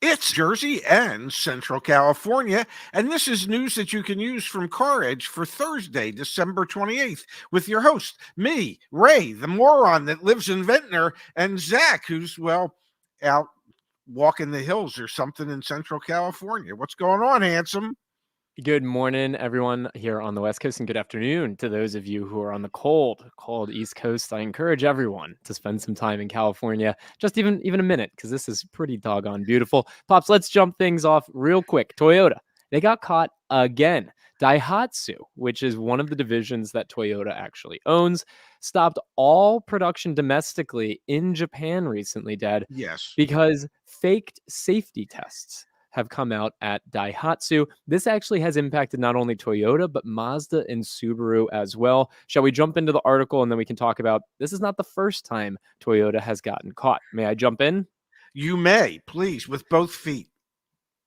It's Jersey and Central California, and this is news that you can use from CarEdge for Thursday, December 28th, with your host, me, Ray, the moron that lives in Ventnor, and Zach, who's, well, out walking the hills or something in Central California. What's going on, handsome? Good morning, everyone here on the West Coast, and good afternoon to those of you who are on the cold East Coast. I encourage everyone to spend some time in California, just even a minute, because this is pretty doggone beautiful. Pops, let's jump things off real quick. Toyota, they got caught again. Daihatsu, which is one of the divisions that Toyota actually owns, stopped all production domestically in Japan recently, Dad, Yes. because faked safety tests have come out at Daihatsu. This actually has impacted not only Toyota, but Mazda and Subaru as well. Shall we jump into the article and then we can talk about this is not the first time Toyota has gotten caught. May I jump in? You may, please, with both feet.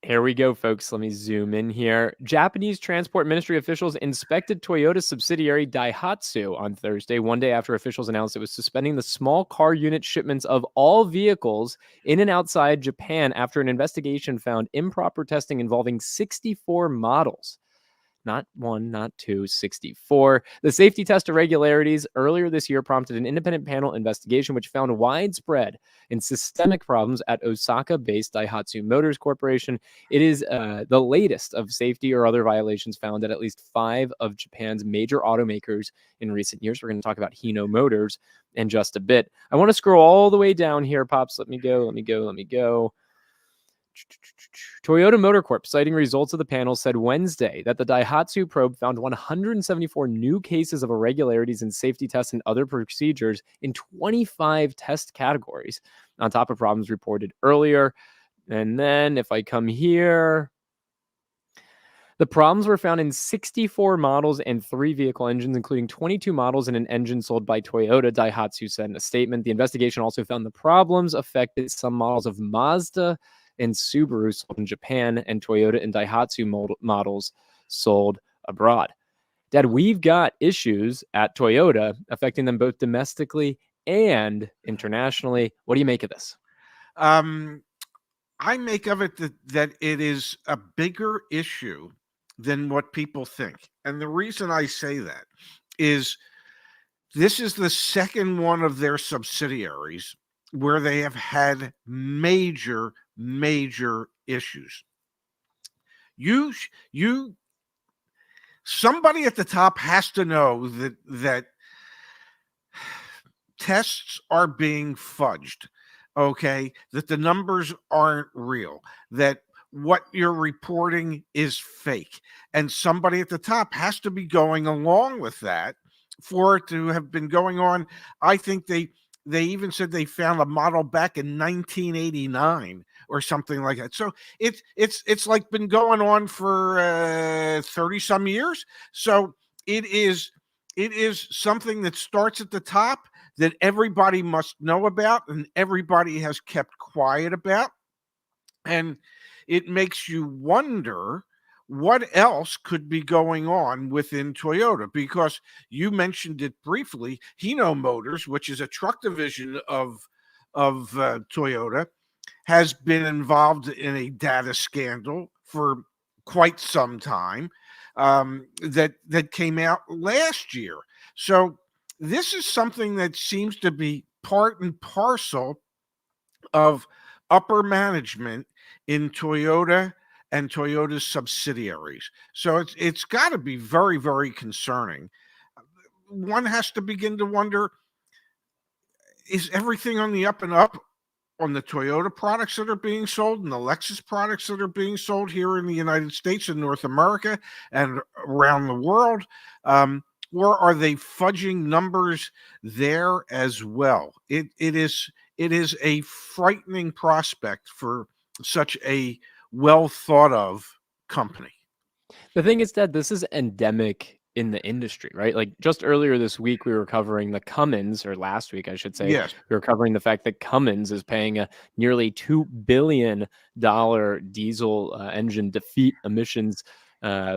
Here we go, folks. Let me zoom in here. Japanese Transport Ministry officials inspected Toyota subsidiary Daihatsu on Thursday, one day after officials announced it was suspending the small car unit shipments of all vehicles in and outside Japan after an investigation found improper testing involving 64 models. Not one, not two, 64. The safety test irregularities earlier this year prompted an independent panel investigation, which found widespread and systemic problems at Osaka-based Daihatsu Motors Corporation. It is the latest of safety or other violations found at least 5 of Japan's major automakers in recent years. We're going to talk about Heno Motors in just a bit. I want to scroll all the way down here, Pops. Let me go. Toyota Motor Corp, citing results of the panel, said Wednesday that the Daihatsu probe found 174 new cases of irregularities in safety tests and other procedures in 25 test categories, on top of problems reported earlier. And then if I come here, the problems were found in 64 models and 3 vehicle engines, including 22 models and an engine sold by Toyota, Daihatsu said in a statement. The investigation also found the problems affected some models of Mazda and Subaru sold in Japan and Toyota and Daihatsu models sold abroad. Dad, we've got issues at Toyota affecting them both domestically and internationally. What do you make of this? I make of it that it is a bigger issue than what people think. And the reason I say that is this is the second one of their subsidiaries where they have had major issues. Somebody at the top has to know that tests are being fudged, okay? That the numbers aren't real, that what you're reporting is fake. And somebody at the top has to be going along with that for it to have been going on. I think they even said they found a model back in 1989 or something like that. So it's like been going on for 30 some years. So it is something that starts at the top that everybody must know about and everybody has kept quiet about. And it makes you wonder what else could be going on within Toyota, because you mentioned it briefly. Hino Motors, which is a truck division of Toyota, has been involved in a data scandal for quite some time, that came out last year. So this is something that seems to be part and parcel of upper management in Toyota and Toyota's subsidiaries. So it's got to be very concerning. One has to begin to wonder, is everything on the up and up on the Toyota products that are being sold and the Lexus products that are being sold here in the United States and North America and around the world? Or are they fudging numbers there as well? It is a frightening prospect for such a well thought of company. The thing is that this is endemic in the industry, right? Like just earlier this week, we were covering the Cummins, or last week, I should say, Yes. we were covering the fact that Cummins is paying a nearly $2 billion diesel engine defeat emissions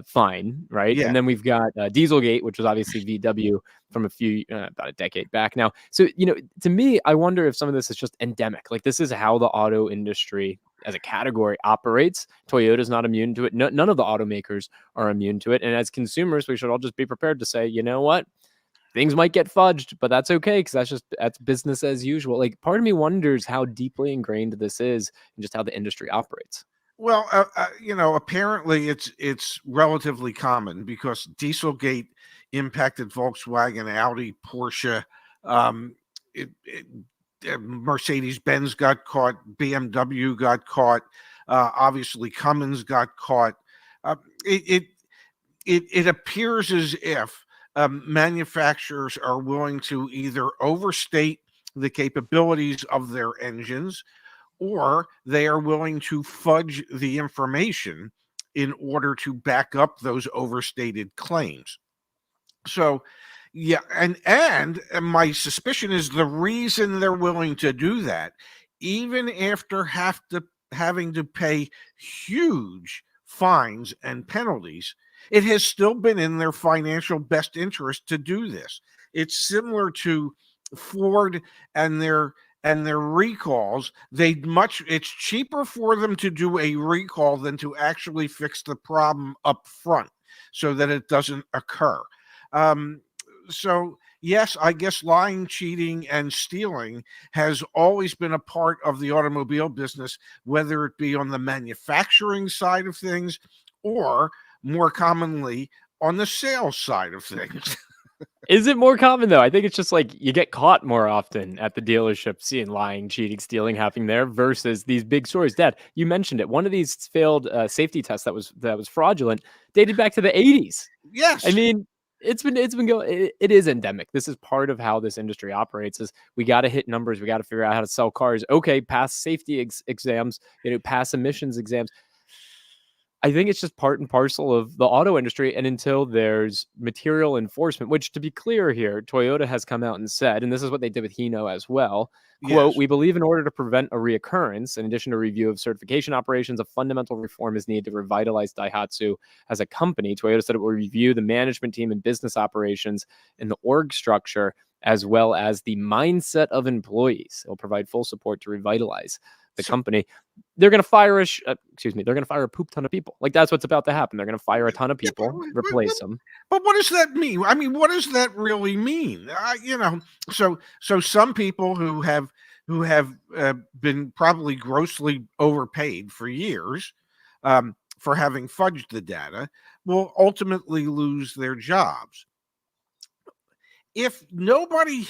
fine, right? Yeah. And then we've got Dieselgate, which was obviously VW from about a decade back now. So, to me, I wonder if some of this is just endemic. Like this is how the auto industry as a category operates. Toyota's not immune to it. None of the automakers are immune to it. And as consumers, we should all just be prepared to say, you know what? Things might get fudged, but that's okay because that's business as usual. Like, part of me wonders how deeply ingrained this is and just how the industry operates. Well, apparently it's relatively common because Dieselgate impacted Volkswagen, Audi, Porsche. Um, Mercedes Benz got caught, BMW got caught, obviously Cummins got caught. Uh, it, it appears as if manufacturers are willing to either overstate the capabilities of their engines, or they are willing to fudge the information in order to back up those overstated claims. So, yeah, and my suspicion is the reason they're willing to do that, even after having to pay huge fines and penalties, it has still been in their financial best interest to do this. It's similar to Ford and their recalls. It's cheaper for them to do a recall than to actually fix the problem up front so that it doesn't occur. um, so yes, I guess lying, cheating, and stealing has always been a part of the automobile business, whether it be on the manufacturing side of things or more commonly on the sales side of things. Is it more common though? I think it's just like you get caught more often at the dealership seeing lying, cheating, stealing happening there versus these big stories. Dad, you mentioned it. One of these failed safety tests that was fraudulent dated back to the 80s. I Yes. mean, it's been going. It is endemic. This is part of how this industry operates. Is we got to hit numbers. We got to figure out how to sell cars. Okay, pass safety exams. Pass emissions exams. I think it's just part and parcel of the auto industry. And until there's material enforcement, which, to be clear here, Toyota has come out and said, and this is what they did with Hino as well, quote, Yes. "We believe in order to prevent a reoccurrence, in addition to review of certification operations, a fundamental reform is needed to revitalize Daihatsu as a company." Toyota said it will review the management team and business operations and the org structure, as well as the mindset of employees. It will provide full support to revitalize the So, company. They're going to fire they're going to fire a poop ton of people. Like, that's what's about to happen. They're going to fire a ton of yeah, people, replace them. but what does that mean? I mean, what does that really mean? So some people who have been probably grossly overpaid for years, for having fudged the data, will ultimately lose their jobs. If nobody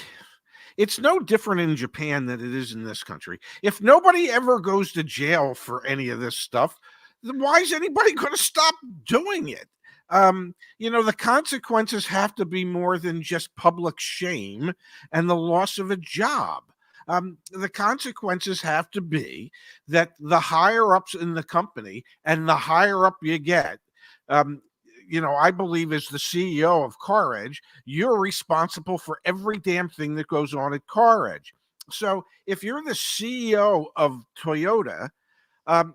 It's no different in Japan than it is in this country. If nobody ever goes to jail for any of this stuff, then why is anybody going to stop doing it? The consequences have to be more than just public shame and the loss of a job. The consequences have to be that the higher ups in the company, and the higher up you get, um, I believe as the CEO of CarEdge, you're responsible for every damn thing that goes on at CarEdge. So if you're the CEO of Toyota,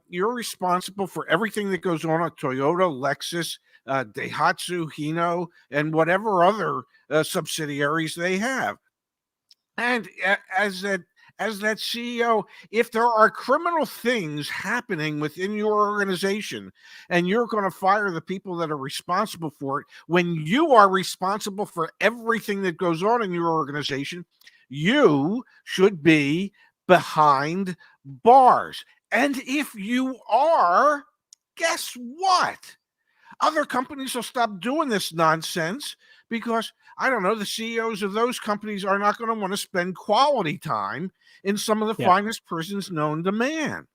you're responsible for everything that goes on at Toyota, Lexus, Daihatsu, Hino, and whatever other subsidiaries they have. And as that CEO, if there are criminal things happening within your organization and you're going to fire the people that are responsible for it, when you are responsible for everything that goes on in your organization, you should be behind bars. And if you are, guess what? Other companies will stop doing this nonsense because, I don't know, the CEOs of those companies are not going to want to spend quality time in some of the Yeah. finest prisons known to man.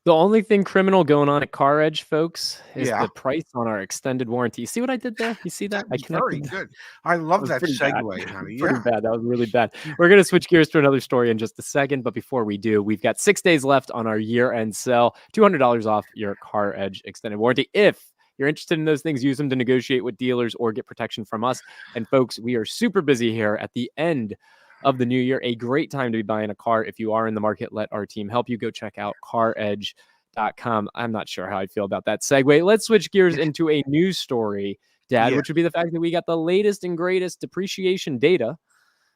The only thing criminal going on at CarEdge, folks, is Yeah, the price on our extended warranty. You see what I did there? You see that? that I was very connected. good. I That love was that pretty bad. segue, honey. Pretty Yeah. bad. That was really bad. We're going to switch gears to another story in just a second. But before we do, we've got 6 days left on our year-end sale. $200 off your CarEdge extended warranty. If you're interested in those things, use them to negotiate with dealers or get protection from us. And folks, we are super busy here at the end of the new year. A great time to be buying a car. If you are in the market, let our team help you. Go check out CarEdge.com. I'm not sure how I feel about that segue. Let's switch gears into a news story, Dad, Yeah. which would be the fact that we got the latest and greatest depreciation data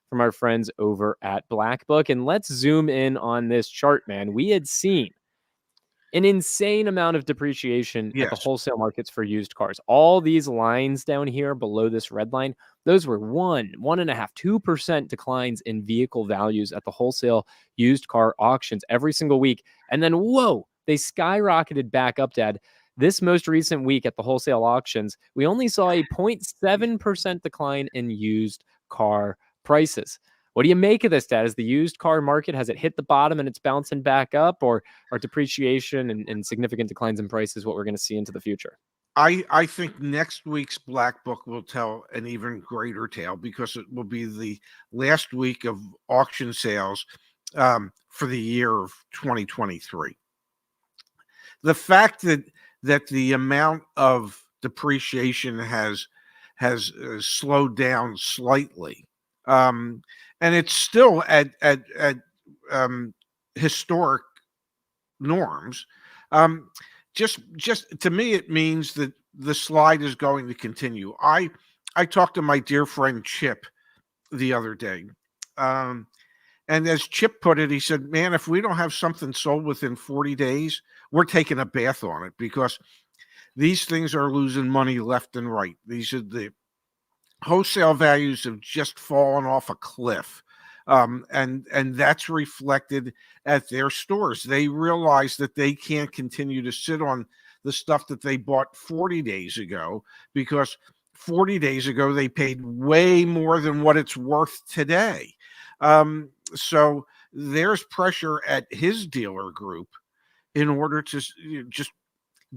from our friends over at Black Book. And let's zoom in on this chart, man. We had seen an insane amount of depreciation at the Yes. wholesale markets for used cars. All these lines down here below this red line, those were 1.5, 2% declines in vehicle values at the wholesale used car auctions every single week. And then, whoa, they skyrocketed back up, Dad. This most recent week at the wholesale auctions, we only saw a 0.7% decline in used car prices. What do you make of this, Dad? Is the used car market, has it hit the bottom and it's bouncing back up, or are depreciation and significant declines in prices what we're going to see into the future? I think next week's Black Book will tell an even greater tale because it will be the last week of auction sales for the year of 2023. The fact that the amount of depreciation has slowed down slightly, and it's still at historic norms. Just to me, it means that the slide is going to continue. I talked to my dear friend Chip the other day, um, and as Chip put it, he said, "Man, if we don't have something sold within 40 days, we're taking a bath on it because these things are losing money left and right. These are the wholesale values have just fallen off a cliff." And that's reflected at their stores. They realize that they can't continue to sit on the stuff that they bought 40 days ago because 40 days ago they paid way more than what it's worth today. So there's pressure at his dealer group in order to just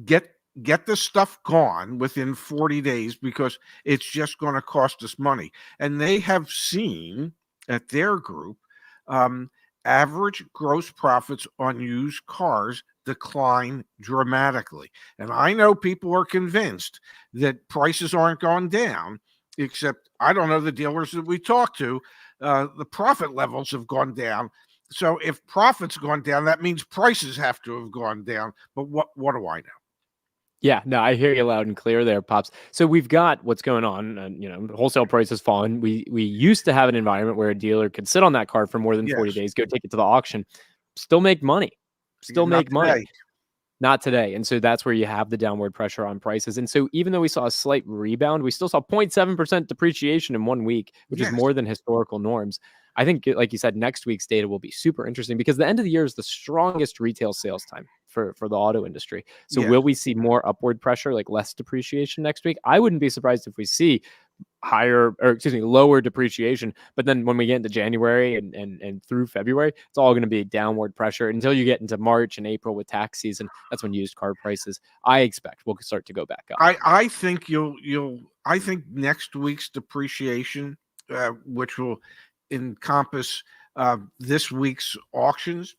get get the stuff gone within 40 days because it's just going to cost us money. And they have seen at their group um, average gross profits on used cars decline dramatically. And I know people are convinced that prices aren't going down, except I don't know the dealers that we talk to. The profit levels have gone down. So if profits gone down, that means prices have to have gone down. But what do I know? Yeah, no, I hear you loud and clear there, Pops. So we've got what's going on, and wholesale prices fallen. We used to have an environment where a dealer could sit on that car for more than 40 Yes. days, go take it to the auction, still make money, still Not make money. today. Not today. And so that's where you have the downward pressure on prices. And so even though we saw a slight rebound, we still saw 0.7% depreciation in 1 week, which is Yes. more than historical norms. I think, like you said, next week's data will be super interesting because the end of the year is the strongest retail sales time for the auto industry. So Yes. will we see more upward pressure, like less depreciation next week? I wouldn't be surprised if we see lower depreciation. But then when we get into January and through February, it's all going to be downward pressure until you get into March and April with tax season. That's when used car prices, I expect, will start to go back up. I think I think next week's depreciation, which will encompass this week's auctions,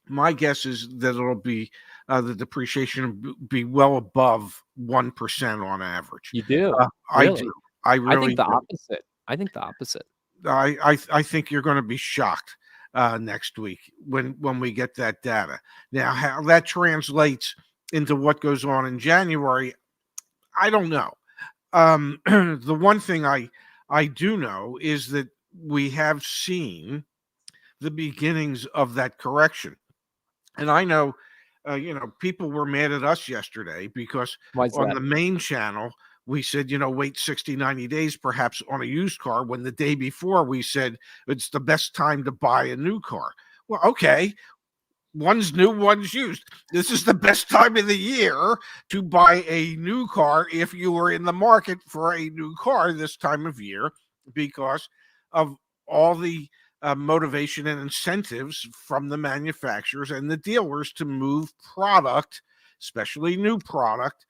my guess is that it'll be the depreciation will be well above 1% on average. You do? I do. Really? I I think really the do. opposite. I think the opposite. I think you're going to be shocked next week when we get that data. Now, how that translates into what goes on in January, I don't know. The one thing I do know is that we have seen the beginnings of that correction, and I know, people were mad at us yesterday because Why is on that? the main channel, we said, wait 60, 90 days perhaps on a used car when the day before we said it's the best time to buy a new car. Well, okay, one's new, one's used. This is the best time of the year to buy a new car if you are in the market for a new car this time of year because of all the motivation and incentives from the manufacturers and the dealers to move product, especially new product,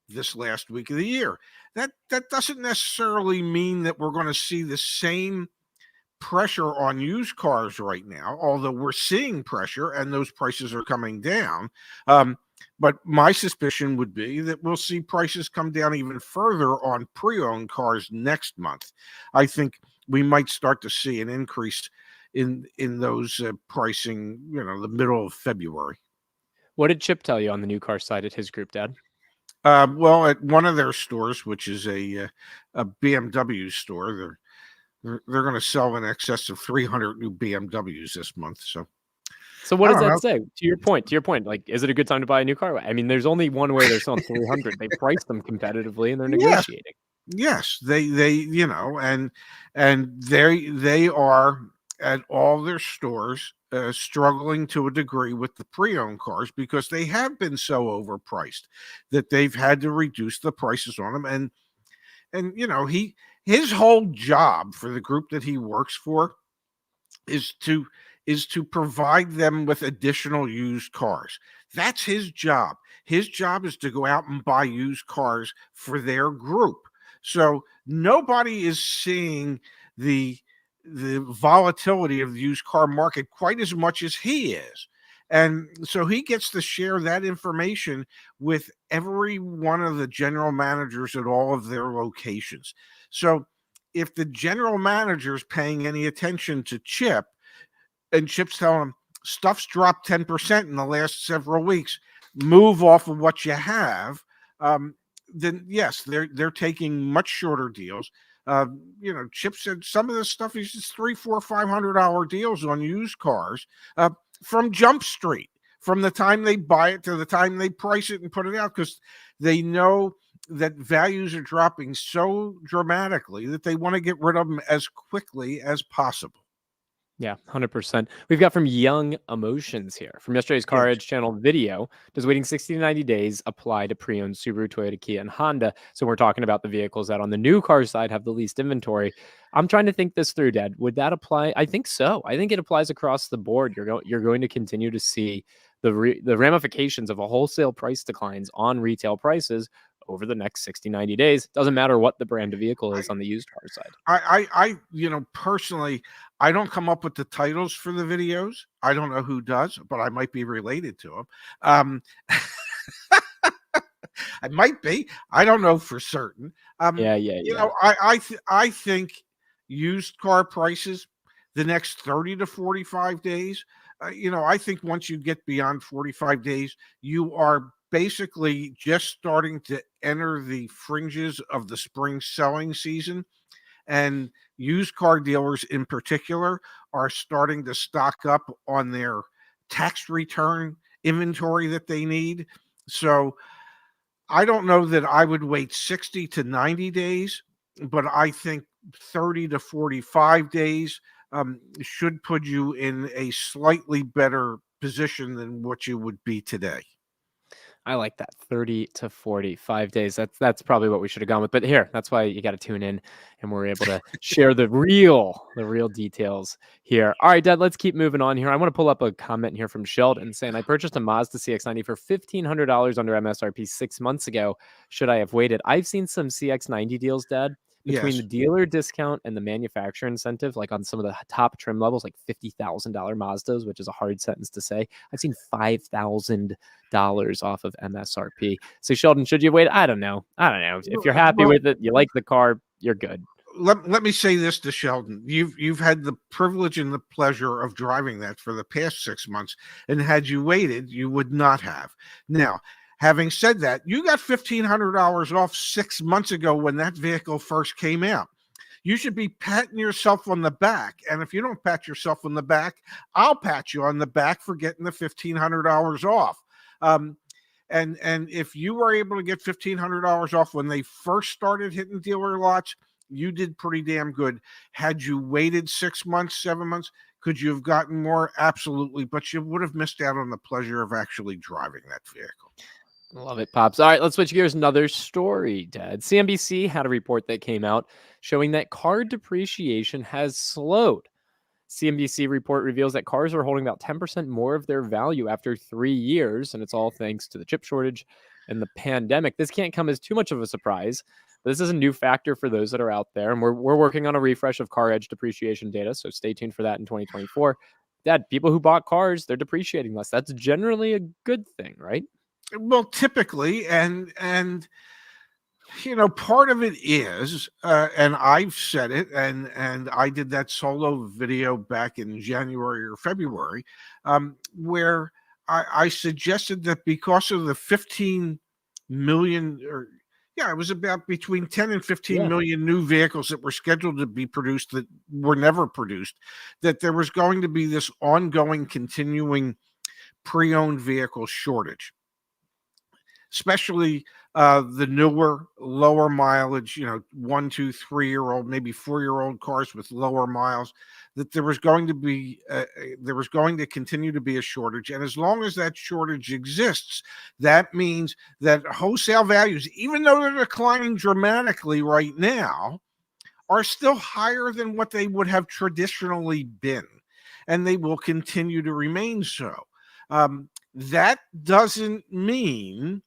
this last week of the year. That doesn't necessarily mean that we're going to see the same pressure on used cars right now, although we're seeing pressure and those prices are coming down. But my suspicion would be that we'll see prices come down even further on pre-owned cars next month. I think we might start to see an increase in those pricing, the middle of February. What did Chip tell you on the new car side at his group, Dad? Well, at one of their stores, which is a BMW store, they're going to sell in excess of 300 new BMWs this month. So So what I does don't that know. say? To your point, like, is it a good time to buy a new car? I mean, there's only one way they're selling 300. They price them competitively and they're Yes, negotiating. yes, they and they are at all their stores struggling to a degree with the pre-owned cars because they have been so overpriced that they've had to reduce the prices on them. And his whole job for the group that he works for is to provide them with additional used cars. That's his job. His job is to go out and buy used cars for their group. So nobody is seeing the the volatility of the used car market quite as much as he is. And so he gets to share that information with every one of the general managers at all of their locations. So if the general manager is paying any attention to Chip, and Chip's telling him stuff's dropped 10% in the last several weeks, move off of what you have, um, then yes, they're taking much shorter deals. Chip said some of this stuff is just $300, $400, $500 deals on used cars from Jump Street, from the time they buy it to the time they price it and put it out, because they know that values are dropping so dramatically that they want to get rid of them as quickly as possible. Yeah, 100%. We've got from Young Emotions here. From yesterday's Yes. CarEdge channel video, does waiting 60 to 90 days apply to pre-owned Subaru, Toyota, Kia, and Honda? So we're talking about the vehicles that on the new car side have the least inventory. I'm trying to think this through, Dad. Would that apply? I think so. I think it applies across the board. You're going to continue to see the ramifications of a wholesale price declines on retail prices over the next 60, 90 days. Doesn't matter what the brand of vehicle is on the used car side. Personally, I don't come up with the titles for the videos. I don't know who does, but I might be related to them. Um, I might be. I don't know for certain. Yeah. I think used car prices the next 30 to 45 days. I think once you get beyond 45 days, you are basically just starting to enter the fringes of the spring selling season. And used car dealers in particular are starting to stock up on their tax return inventory that they need. So I don't know that I would wait 60 to 90 days, but I think 30 to 45 days should put you in a slightly better position than what you would be today. I like that 30 to 45 days. That's probably what we should have gone with. But here, that's why you got to tune in and we're able to share the real details here. All right, Dad, let's keep moving on here. I want to pull up a comment here from Sheldon saying, I purchased a Mazda CX-90 for $1,500 under MSRP 6 months ago. Should I have waited? I've seen some CX-90 deals, Dad, between the Yes. dealer discount and the manufacturer incentive, like on some of the top trim levels, like $50,000 Mazdas, which is a hard sentence to say. I've seen $5,000 off of MSRP. So Sheldon, should you wait? I don't know. If you're happy Well, with it, you like the car, you're good. let me say this to Sheldon. You've had the privilege and the pleasure of driving that for the past 6 months, and had you waited, you would not have. Now, having said that, you got $1,500 off 6 months ago when that vehicle first came out. You should be patting yourself on the back. And if you don't pat yourself on the back, I'll pat you on the back for getting the $1,500 off. Um, and if you were able to get $1,500 off when they first started hitting dealer lots, you did pretty damn good. Had you waited 6 months, 7 months, could you have gotten more? Absolutely, but you would have missed out on the pleasure of actually driving that vehicle. Love it, Pops. All right, let's switch gears. Another story, Dad. CNBC had a report that came out showing that car depreciation has slowed. CNBC report reveals that cars are holding about 10% more of their value after 3 years, and it's all thanks to the chip shortage and the pandemic. This can't come as too much of a surprise, but this is a new factor for those that are out there, and we're working on a refresh of CarEdge depreciation data, so stay tuned for that in 2024. Dad, people who bought cars, they're depreciating less. That's generally a good thing, right? Well, typically, and part of it is, and I've said it, and I did that solo video back in January or February, where I suggested that because of the 15 million or Yeah, it was about between 10 and 15 Yeah. million new vehicles that were scheduled to be produced that were never produced, that there was going to be this ongoing, continuing pre-owned vehicle shortage, especially the newer, lower mileage, 1, 2, 3-year-old, maybe 4-year-old cars with lower miles. That there was going to continue to be a shortage, and as long as that shortage exists, that means that wholesale values, even though they're declining dramatically right now, are still higher than what they would have traditionally been, and they will continue to remain so. That doesn't mean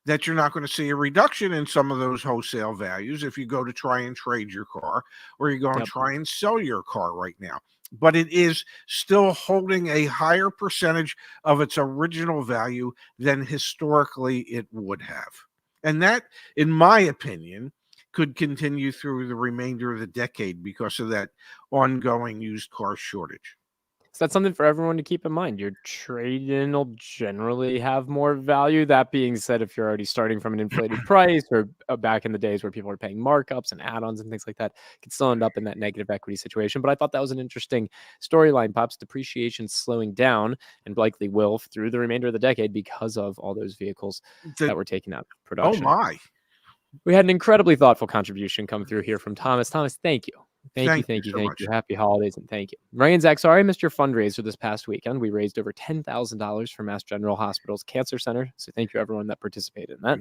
that you're not going to see a reduction in some of those wholesale values if you go to try and trade your car or you go and Yep. try and sell your car right now. But it is still holding a higher percentage of its original value than historically it would have. And that, in my opinion, could continue through the remainder of the decade because of that ongoing used car shortage. So that's something for everyone to keep in mind. Your trade-in will generally have more value. That being said, if you're already starting from an inflated price or back in the days where people are paying markups and add-ons and things like that, you could still end up in that negative equity situation. But I thought that was an interesting storyline. Pops, depreciation slowing down and likely will through the remainder of the decade because of all those vehicles The, that were taken out of oh production. my. We had an incredibly thoughtful contribution come through here from Thomas. Thomas, thank you. Thank you, Thank you thank you, so thank much. you. Happy holidays and thank you. Ray and Zach, sorry I missed your fundraiser this past weekend. We raised over $10,000 for Mass General Hospital's Cancer Center. So thank you, everyone that participated in that.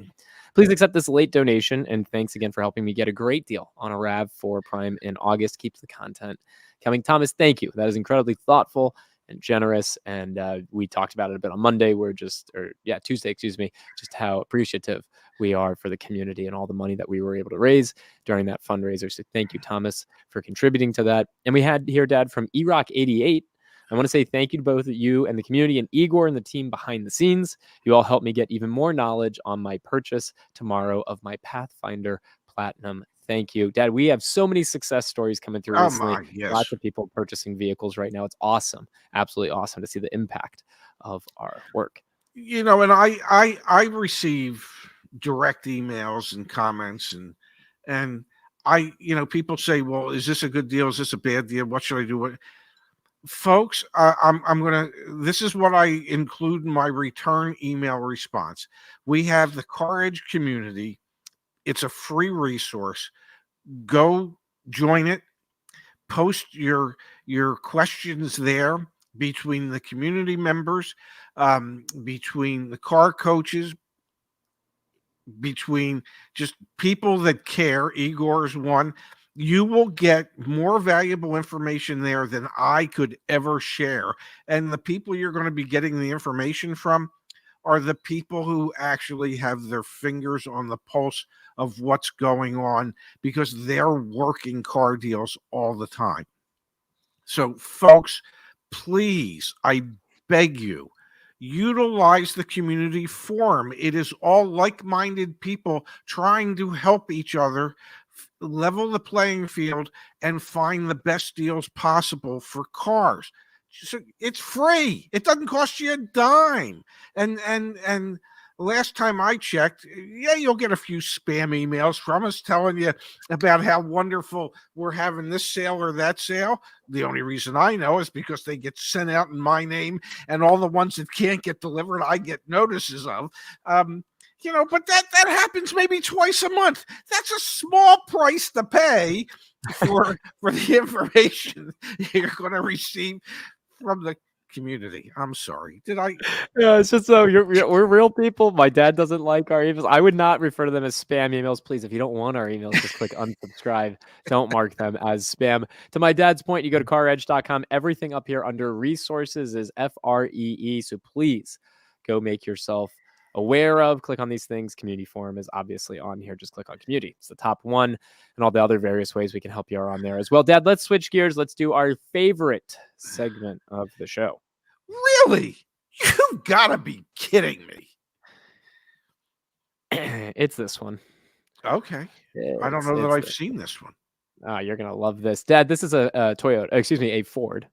Please accept this late donation. And thanks again for helping me get a great deal on a RAV4 Prime in August. Keeps the content coming. Thomas, thank you. That is incredibly thoughtful and generous. And we talked about it a bit on Monday. Tuesday, excuse me, just how appreciative we are for the community and all the money that we were able to raise during that fundraiser. So thank you, Thomas, for contributing to that. And we had here, Dad, from eRock88. I want to say thank you to both you and the community and Igor and the team behind the scenes. You all helped me get even more knowledge on my purchase tomorrow of my Pathfinder Platinum. Thank you, Dad. We have so many success stories coming through Oh recently. my, yes. Lots of people purchasing vehicles right now. It's awesome. Absolutely awesome to see the impact of our work. And I receive direct emails and comments, and people say, well, is this a good deal? Is this a bad deal? What should I do? What folks, I'm gonna this is what I include in my return email response. We have the CarEdge community. It's a free resource. Go join it. Post your questions there between the community members, between the car coaches, between just people that care. Igor's one. You will get more valuable information there than I could ever share. And the people you're going to be getting the information from are the people who actually have their fingers on the pulse of what's going on because they're working car deals all the time. So, folks, please, I beg you, utilize the community forum. It is all like minded people trying to help each other level the playing field and find the best deals possible for cars. So it's free. It doesn't cost you a dime. And last time I checked, yeah, you'll get a few spam emails from us telling you about how wonderful we're having this sale or that sale. The only reason I know is because they get sent out in my name, and all the ones that can't get delivered, I get notices of. But that happens maybe twice a month. That's a small price to pay for the information you're going to receive from the community. I'm sorry. Did I? Yeah, it's just so we're real people. My dad doesn't like our emails. I would not refer to them as spam emails. Please, if you don't want our emails, just click unsubscribe. Don't mark them as spam. To my dad's point, you go to caredge.com. Everything up here under resources is FREE. So please go make yourself aware of. Click on these things. Community forum is obviously on here. Just click on community. It's the top one, and all the other various ways we can help you are on there as well. Dad, let's switch gears. Let's do our favorite segment of the show. Really? You've got to be kidding me. It's this one. Okay. I don't know that I've seen this one. You're going to love this. Dad, this is a Toyota, a Ford.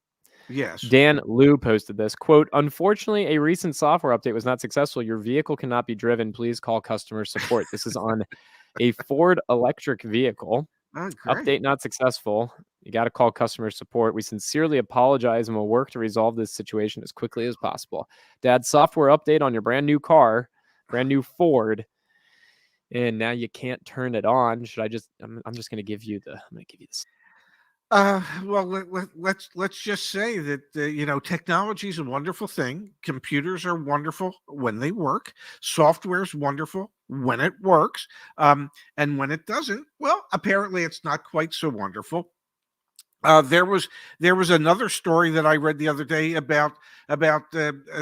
Yes. Dan Liu posted this, quote, unfortunately, a recent software update was not successful. Your vehicle cannot be driven. Please call customer support. This is on A Ford electric vehicle. Oh, great. Update not successful. You got to call customer support. We sincerely apologize and will work to resolve this situation as quickly as possible. Dad, software update on your brand new car, brand new Ford, and now you can't turn it on. Should I just? I'm just gonna give you the. I'm gonna give you this. Well, let's just say that technology is a wonderful thing. Computers are wonderful when they work. Software is wonderful when it works, and when it doesn't, well, apparently it's not quite so wonderful. There was another story that I read the other day about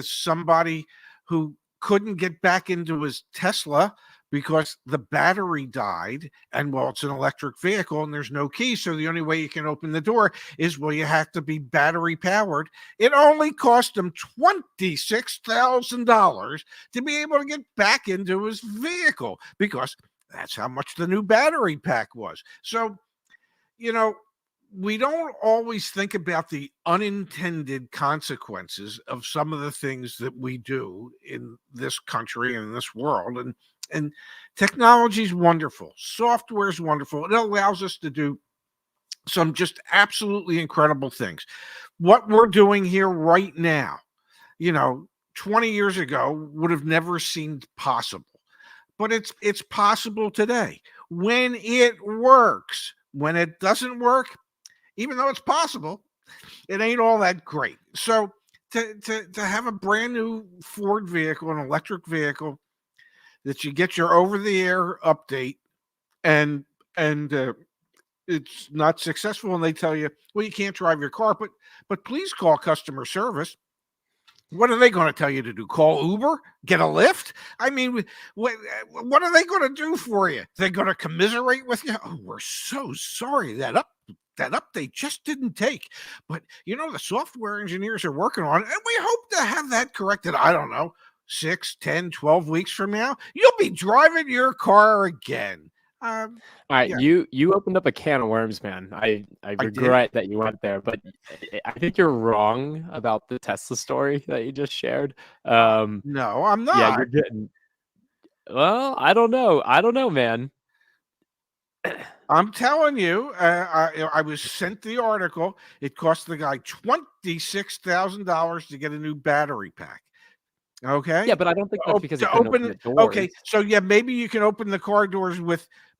somebody who couldn't get back into his Tesla because the battery died, and well, it's an electric vehicle and there's no key, so the only way you can open the door is, well, you have to be battery powered. It only cost him $26,000 to be able to get back into his vehicle because that's how much the new battery pack was. So, you know, we don't always think about the unintended consequences of some of the things that we do in this country and in this world. And technology is wonderful. Software is wonderful. It allows us to do some just absolutely incredible things. What we're doing here right now, 20 years ago would have never seemed possible. But it's possible today when it works. When it doesn't work, even though it's possible, it ain't all that great. So to have a brand new Ford vehicle, an electric vehicle, that you get your over the air update, and it's not successful, and they tell you, well, you can't drive your car, but please call customer service. What are they going to tell you to do? Call Uber? Get a lift? I mean, what are they going to do for you? They're going to commiserate with you? Oh, we're so sorry that update just didn't take. But, the software engineers are working on it, and we hope to have that corrected, I don't know, 6, 10, 12 weeks from now. You'll be driving your car again. All right, Yeah, you opened up a can of worms, man. I I did. regret that you went there, but I think you're wrong about the Tesla story that you just shared. No, I'm Yeah, not. you're getting. Well, I don't know. I don't know, man. I'm telling you, I was sent the article. It cost the guy $26,000 to get a new battery pack. Yeah, Okay. but I don't think that's because he To couldn't open open. the doors. Okay. So yeah, maybe you can open the car doors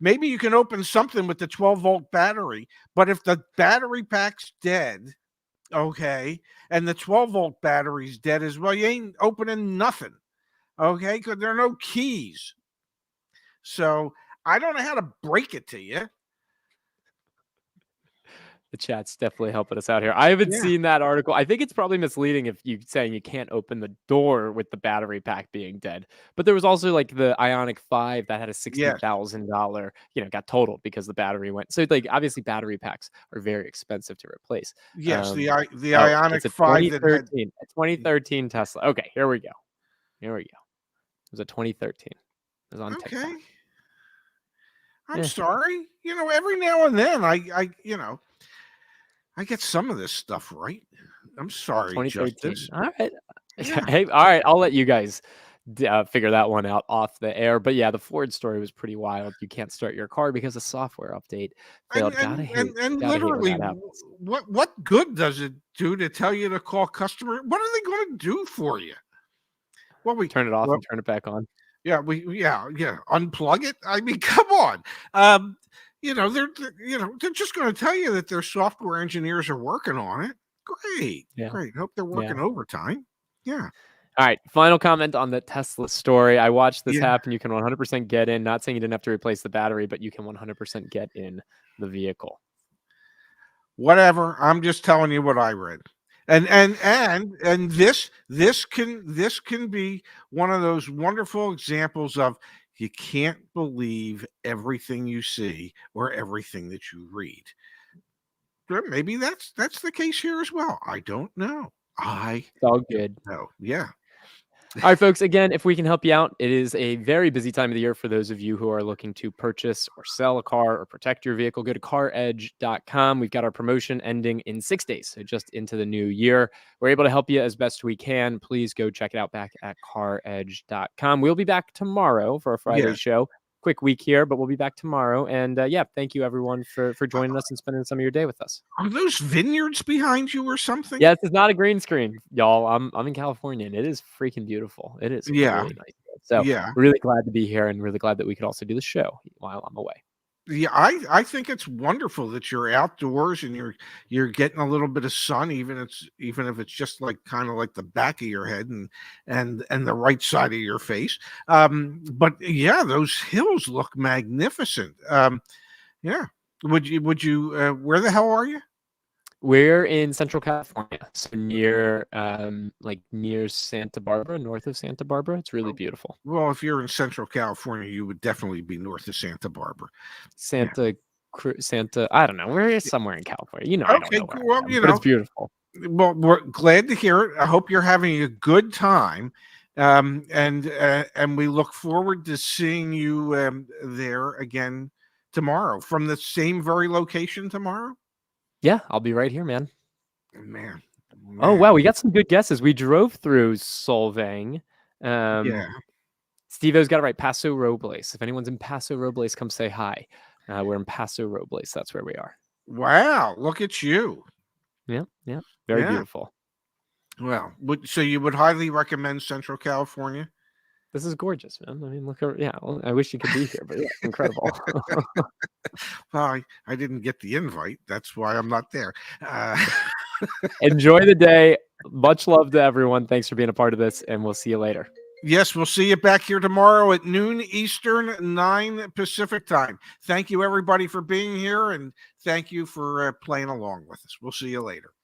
maybe you can open something with the 12-volt battery. But if the battery pack's dead, okay, and the 12-volt battery's dead as well, you ain't opening nothing. Okay, because there are no keys. So I don't know how to break it to you. The chat's definitely helping us out here. I haven't Yeah. seen that article. I think it's probably misleading if you saying you can't open the door with the battery pack being dead. But there was also like the Ionic 5 that had a Yes. $60,000, got totaled because the battery went. So like obviously battery packs are very expensive to replace. Yes. Um, The oh, it's Ionic a 5 that had. 2013 Tesla. Okay, here we go. Here we go. It was a 2013. It was on Okay. TikTok. I'm Yeah, sorry. Every now and then I get some of this stuff right. I'm sorry, 2013. Justice. All right. Yeah. Hey, all right. I'll let you guys figure that one out off the air. But yeah, the Ford story was pretty wild. You can't start your car because a software update And failed. and and, and Gotta hate when literally, that happens. what good does it do to tell you to call customer? What are they going to do for you? Well, Turn it off well, and turn it back on. yeah, unplug it. I mean, come on. Um, they're just going to tell you that their software engineers are working on it. Great, Yeah. great. Hope they're Yeah. working overtime. Yeah, All right. Final comment on the Tesla story. I watched this yeah. happen. You can 100% get in. Not saying you didn't have to replace the battery, but you can 100% get in the vehicle. Whatever. I'm just telling you what I read. And this can be one of those wonderful examples of you can't believe everything you see or everything that you read. Maybe that's the case here as well. I don't know. I It's all don't good. know. Yeah. All right, folks. Again, if we can help you out, it is a very busy time of the year for those of you who are looking to purchase or sell a car or protect your vehicle. Go to CarEdge.com. We've got our promotion ending in 6 days, so just into the new year. We're able to help you as best we can. Please go check it out back at CarEdge.com. We'll be back tomorrow for a Friday Yes. show. quick week here, but we'll be back tomorrow. And yeah, thank you everyone for joining us and spending some of your day with us. Are those vineyards behind you or something? Yes, it's not a green screen, y'all. I'm in California and it is freaking beautiful. It is Yeah. really nice. So Yeah. really glad to be here and really glad that we could also do the show while I'm away. Yeah, I think it's wonderful that you're outdoors and you're getting a little bit of sun, even if it's just like kind of like the back of your head and the right side of your face. But yeah, those hills look magnificent. Yeah. Would you where the hell are you? We're in Central California, so near near Santa Barbara, north of Santa Barbara. It's really beautiful. Well, if you're in Central California, you would definitely be north of Santa Barbara. Yeah. Santa, I don't know. We're somewhere in California. I don't Okay, know where cool. I Well, am, but it's beautiful. well, we're glad to hear it. I hope you're having a good time, and we look forward to seeing you there again tomorrow from the same very location tomorrow. Yeah, I'll be right here, man. Man, Oh man. wow, we got some good guesses. We drove through Solvang. Yeah. Steve-O's got it right. Paso Robles. If anyone's in Paso Robles, come say hi. We're in Paso Robles. That's where we are. Wow, look at you. Yeah, very Yeah. beautiful. Well, so you would highly recommend Central California? This is gorgeous, man. I mean, look, well, I wish you could be here, but yeah, incredible. Well, I didn't get the invite. That's why I'm not there. Enjoy the day. Much love to everyone. Thanks for being a part of this, and we'll see you later. Yes, we'll see you back here tomorrow at noon Eastern, 9 Pacific time. Thank you, everybody, for being here, and thank you for playing along with us. We'll see you later.